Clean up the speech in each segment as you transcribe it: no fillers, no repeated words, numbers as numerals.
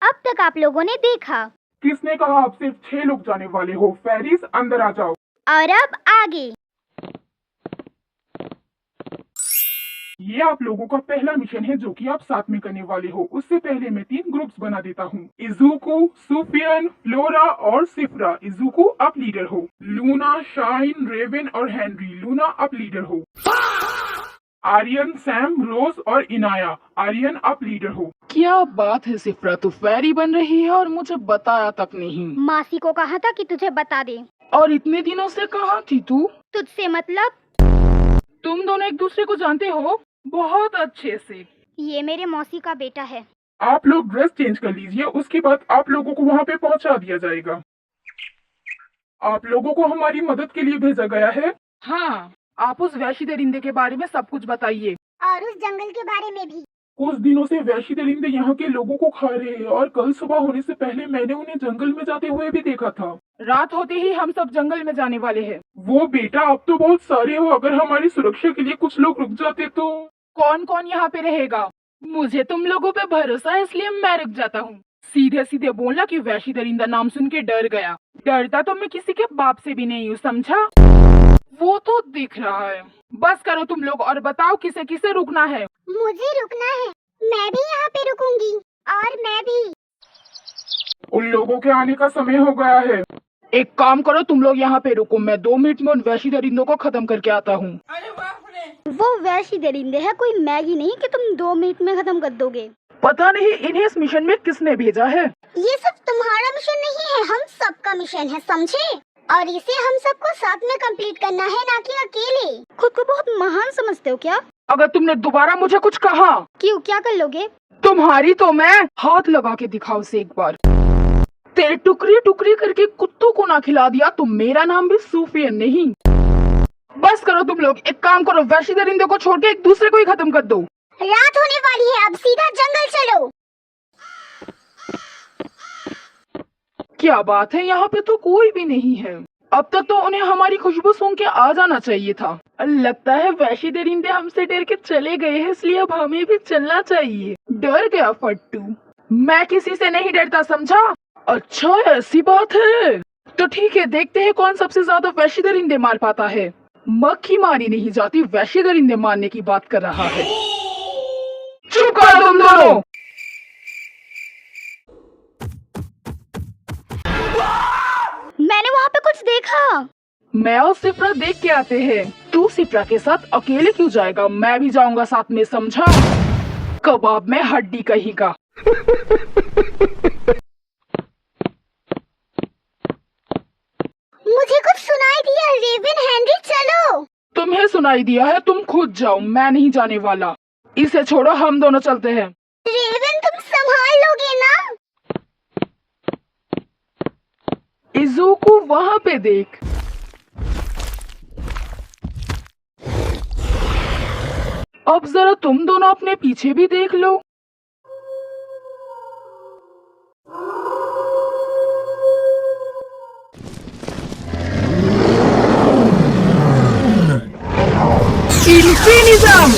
अब तक आप लोगों ने देखा। किसने कहा आप सिर्फ 6 लोग जाने वाले हो? फेरिस अंदर आ जाओ। और अब आगे। ये आप लोगों का पहला मिशन है जो कि आप साथ में करने वाले हो। उससे पहले मैं 3 ग्रुप्स बना देता हूँ। इजुको, सुफियन, फ्लोरा और सिफ्रा। इजुको आप लीडर हो। लूना, शाइन, रेवन और हेनरी। लूना आप लीडर हो। आर्यन, सैम, रोज और इनाया। आर्यन आप लीडर हो। क्या बात है सिफ्रा, तू फेरी बन रही है और मुझे बताया तक नहीं। मासी को कहा था कि तुझे बता दे। और इतने दिनों से कहाँ थी तू? तुझसे मतलब? तुम दोनों एक दूसरे को जानते हो बहुत अच्छे से। ये मेरे मौसी का बेटा है। आप लोग ड्रेस चेंज कर लीजिए, उसके बाद आप लोगों को वहाँ पे पहुँचा दिया जाएगा। आप लोगों को हमारी मदद के लिए भेजा गया है। हाँ, आप उस वैशी दरिंदे के बारे में सब कुछ बताइए। और उस जंगल के बारे में भी। कुछ दिनों से वैशी दरिंदे यहाँ के लोगों को खा रहे हैं और कल सुबह होने से पहले मैंने उन्हें जंगल में जाते हुए भी देखा था। रात होते ही हम सब जंगल में जाने वाले हैं। वो बेटा, आप तो बहुत सारे हो, अगर हमारी सुरक्षा के लिए कुछ लोग रुक जाते तो। कौन कौन यहाँ पे रहेगा? मुझे तुम लोगों पे भरोसा है इसलिए मैं रुक जाता हूँ। सीधे सीधे बोला कि वैशी दरिंदा नाम सुन के डर गया। डरता तो मैं किसी के बाप से भी नहीं हूँ, समझा? वो तो दिख रहा है। बस करो तुम लोग और बताओ किसे किसे रुकना है। मुझे रुकना है। मैं भी यहाँ पे रुकूंगी। और मैं भी। उन लोगों के आने का समय हो गया है। एक काम करो, तुम लोग यहाँ पे रुको, मैं 2 मिनट में उन वैशी दरिंदों को खत्म करके आता हूँ। वो वैशी दरिंदे है, कोई मैगी नहीं कि तुम 2 मिनट में खत्म कर दोगे। पता नहीं इन्हें इस मिशन में किसने भेजा है। ये सब तुम्हारा मिशन नहीं है, हम सबका मिशन है, समझे? और इसे हम सबको साथ में कंप्लीट करना है, ना कि अकेले। खुद को बहुत महान समझते हो क्या? अगर तुमने दोबारा मुझे कुछ कहा। क्यों, क्या कर लोगे? तुम्हारी तो मैं हाथ लगा के दिखाओ से एक बार। तेरे टुकड़ी टुकड़ी करके कुत्तों को ना खिला दिया तो मेरा नाम भी सूफियन नहीं। बस करो तुम लोग, एक काम करो, वैशी दरिंदे को छोड़ के एक दूसरे को ही खत्म कर दो। रात होने वाली है, अब सीधा जंगल चलो। क्या बात है, यहाँ पे तो कोई भी नहीं है। अब तक तो उन्हें हमारी खुशबू सूंघ के आ जाना चाहिए था। लगता है वैशी दरिंदे हमसे डर के चले गए हैं, इसलिए अब हमें भी चलना चाहिए। डर गया फट्टू। मैं किसी से नहीं डरता, समझा? अच्छा ऐसी बात है, तो ठीक है, देखते हैं कौन सबसे ज्यादा वैशी दरिंदे मार पाता है। मक्खी मारी नहीं जाती, वैशी दरिंदे मारने की बात कर रहा है। चुप करो तुम दोनों। मैंने वहाँ पे कुछ देखा। मैं और सिप्रा देख के आते हैं। तू सिप्रा के साथ अकेले क्यों जाएगा? मैं भी जाऊंगा साथ में, समझा? कबाब में हड्डी कहीं का। मुझे कुछ सुनाई दिया। रेवन, हेनरी, चलो। तुम्हें सुनाई दिया है, तुम खुद जाओ, मैं नहीं जाने वाला। इसे छोड़ो, हम दोनों चलते हैं। रेवन, तुम संभाल लोगे ना? इजुको वहाँ पे देख। अब जरा तुम दोनों अपने पीछे भी देख लो। इन्फिनिज्म,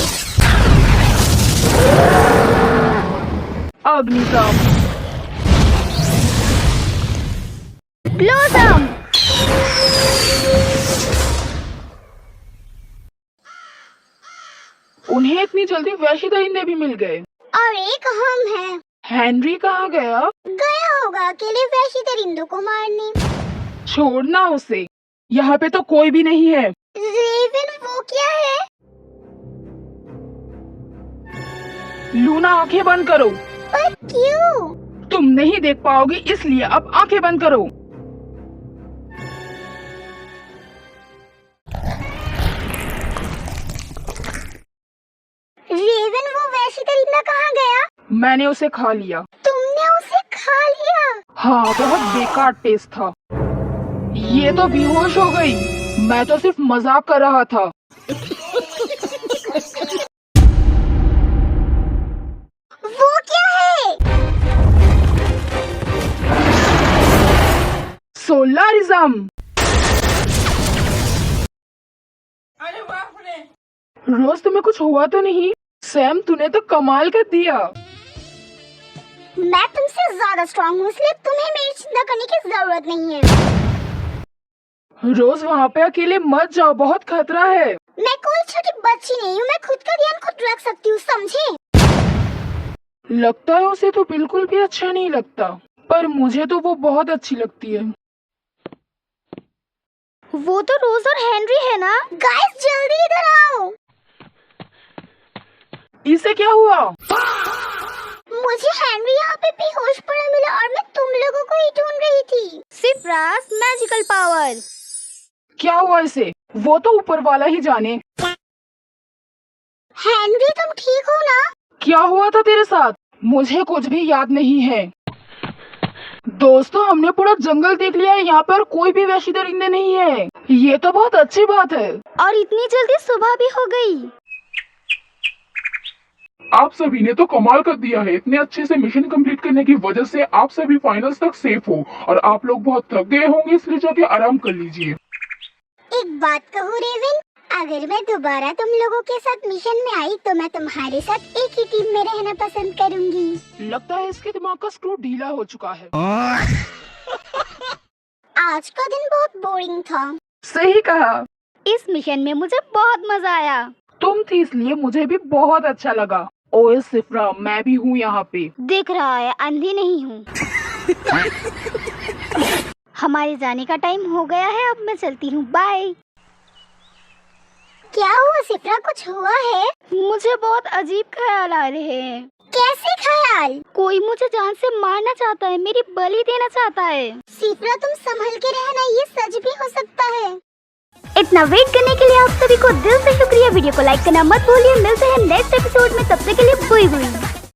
अग्निज्म, ग्लोजम। उन्हें इतनी जल्दी वैशी दरिंदे भी मिल गए। और एक हम हैं। हेनरी कहाँ गया? गया होगा अकेले वैशी दरिंदों को मारने। छोड़ना उसे, यहाँ पे तो कोई भी नहीं है। रेवन, वो क्या है? लूना आंखें बंद करो। पर क्यों? तुम नहीं देख पाओगी इसलिए अब आंखें बंद करो। रेवन, वो वैशी दरिंदा कहाँ गया? मैंने उसे खा लिया। तुमने उसे खा लिया? हाँ, बहुत बेकार टेस्ट था। ये तो बेहोश हो गई। मैं तो सिर्फ मजाक कर रहा था। वो क्या है? सोलारिज्म। रोज तुम्हें कुछ हुआ तो नहीं? सैम, तूने तो कमाल कर दिया। मैं तुमसे ज्यादा स्ट्रांग हूँ, इसलिए तुम्हें मेरी चिंता करने की जरूरत नहीं है। रोज वहाँ पे अकेले मत जाओ, बहुत खतरा है। मैं कोई छोटी बच्ची नहीं हूँ, मैं खुद का ध्यान खुद रख सकती हूँ, समझे? लगता है उसे तो बिल्कुल भी अच्छा नहीं लगता, पर मुझे तो वो बहुत अच्छी लगती है। वो तो रोज और हेनरी है ना? गाइस जल्दी इधर आओ। इसे क्या हुआ? मुझे हेनरी यहाँ पे बेहोश पड़ा मिला और मैं तुम लोगों को ही ढूंढ रही थी। सिफ्रास मैजिकल पावर। क्या हुआ इसे? वो तो ऊपर वाला ही जाने। हेनरी तुम ठीक हो ना? क्या हुआ था तेरे साथ? मुझे कुछ भी याद नहीं है। दोस्तों, हमने पूरा जंगल देख लिया है, यहाँ पर कोई भी वैशी दरिंदे नहीं है। ये तो बहुत अच्छी बात है। और इतनी जल्दी सुबह भी हो गई। आप सभी ने तो कमाल कर दिया है। इतने अच्छे से मिशन कंप्लीट करने की वजह से आप सभी फाइनल्स तक सेफ हो और आप लोग बहुत थक गए होंगे, इसलिए जाके आराम कर लीजिए। एक बात कहूँ रेवन, अगर मैं दोबारा तुम लोगों के साथ मिशन में आई तो मैं तुम्हारे साथ एक ही टीम में रहना पसंद करूंगी। लगता है इसके दिमाग का स्क्रू ढीला हो चुका है। आज का दिन बहुत बोरिंग था। सही कहा। इस मिशन में मुझे बहुत मजा आया। तुम थी इसलिए मुझे भी बहुत अच्छा लगा। ओए सिफ्रा, मैं भी हूँ यहाँ पे। दिख रहा है, अंधी नहीं हूँ। हमारे जाने का टाइम हो गया है, अब मैं चलती हूँ, बाय। क्या हुआ सिफ्रा, कुछ हुआ है? मुझे बहुत अजीब ख्याल आ रहे हैं। कैसे ख्याल? कोई मुझे जान से मारना चाहता है, मेरी बलि देना चाहता है। सिफ्रा तुम संभल के रहना, ये सच भी हो सकता है। इतना वेट करने के लिए आप सभी को दिल से शुक्रिया। वीडियो को लाइक करना मत भूलिए। मिलते हैं नेक्स्ट एपिसोड में, तब तक के लिए बाय बाय।